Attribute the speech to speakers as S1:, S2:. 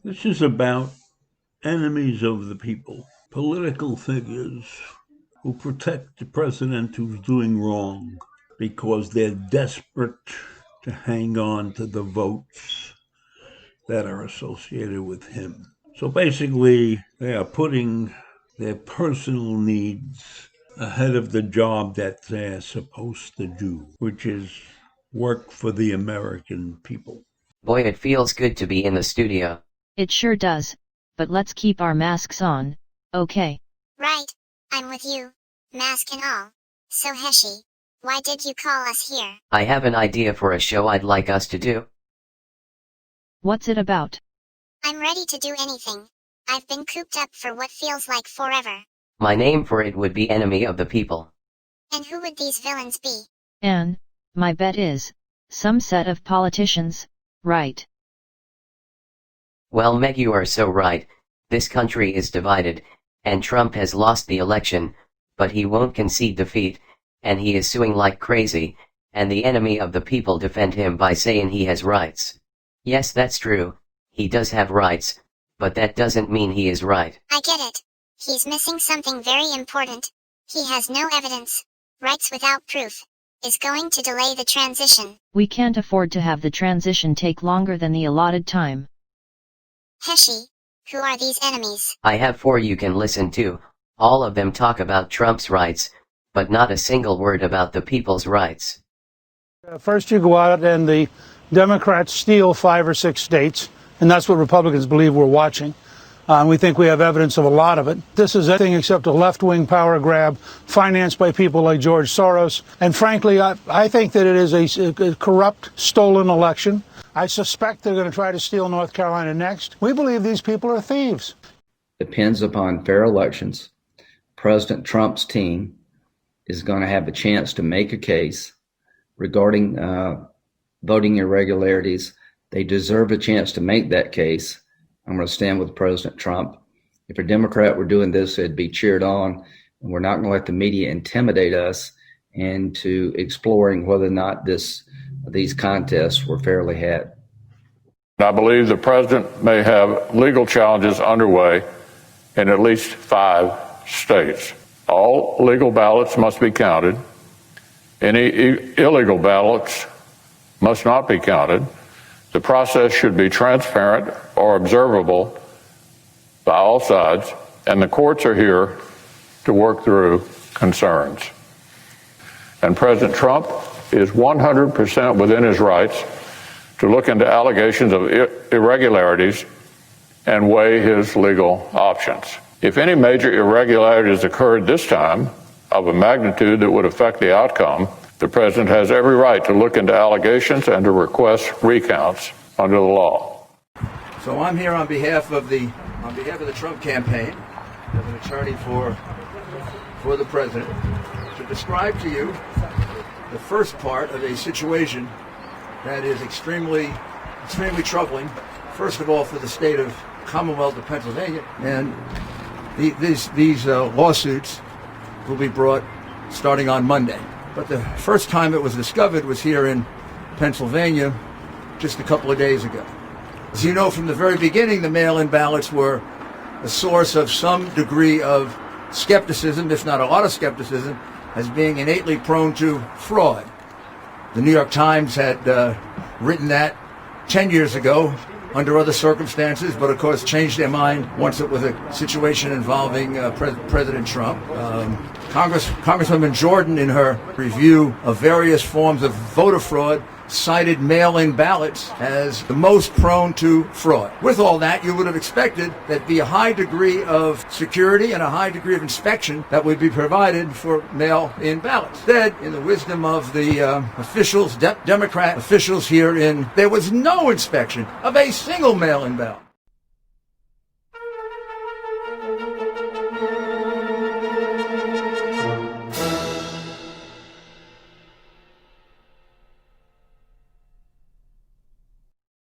S1: This is about enemies of the people, political figures who protect the president who's doing wrong because they're desperate to hang on to the votes that are associated with him. So basically, they are putting their personal needs ahead of the job that they're supposed to do, which is work for the American people.
S2: Boy, it feels good to be in the studio.
S3: It sure does, but let's keep our masks on, okay?
S4: Right, I'm with you, mask and all. So Heshi, why did you call us here?
S2: I have an idea for a show I'd like us to do.
S3: What's it about?
S4: I'm ready to do anything. I've been cooped up for what feels like forever.
S2: My name for it would be Enemy of the People.
S4: And who would these villains be?
S3: And, my bet is, some set of politicians, right?
S2: Well, Meg, you are so right. This country is divided, and Trump has lost the election, but he won't concede defeat, and he is suing like crazy, and the enemy of the people defend him by saying he has rights. Yes, that's true, he does have rights, but that doesn't mean he is right.
S4: I get it. He's missing something very important. He has no evidence. Rights without proof is going to delay the transition.
S3: We can't afford to have the transition take longer than the allotted time.
S4: Heshi, who are these enemies?
S2: I have 4 you can listen to. All of them talk about Trump's rights, but not a single word about the people's rights.
S5: First you go out and the Democrats steal 5 or 6 states, and that's what Republicans believe we're watching. We think we have evidence of a lot of it. This is anything except a left-wing power grab financed by people like George Soros. And frankly, I think that it is a corrupt, stolen election. I suspect they're going to try to steal North Carolina next. We believe these people are thieves.
S6: Depends upon fair elections. President Trump's team is going to have a chance to make a case regarding voting irregularities. They deserve a chance to make that case. I'm going to stand with President Trump. If a Democrat were doing this, it'd be cheered on, and we're not going to let the media intimidate us into exploring whether or not these contests were fairly had.
S7: I believe the president may have legal challenges underway in at least 5 states. All legal ballots must be counted. Any illegal ballots must not be counted. The process should be transparent or observable by all sides, and the courts are here to work through concerns. And President Trump is 100% within his rights to look into allegations of irregularities and weigh his legal options. If any major irregularities occurred this time of a magnitude that would affect the outcome, the president has every right to look into allegations and to request recounts under the law.
S8: So I'm here on behalf of the Trump campaign, as an attorney for the president, to describe to you the first part of a situation that is extremely troubling. First of all, for the state of Commonwealth of Pennsylvania, and these lawsuits will be brought starting on Monday. But the first time it was discovered was here in Pennsylvania just a couple of days ago. As you know, from the very beginning, the mail-in ballots were a source of some degree of skepticism, if not a lot of skepticism, as being innately prone to fraud. The New York Times had written that 10 years ago under other circumstances, but of course changed their mind once it was a situation involving President Trump. Congresswoman Jordan, in her review of various forms of voter fraud, cited mail-in ballots as the most prone to fraud. With all that, you would have expected that be a high degree of security and a high degree of inspection that would be provided for mail-in ballots. Instead, in the wisdom of the officials, Democrat officials there was no inspection of a single mail-in ballot.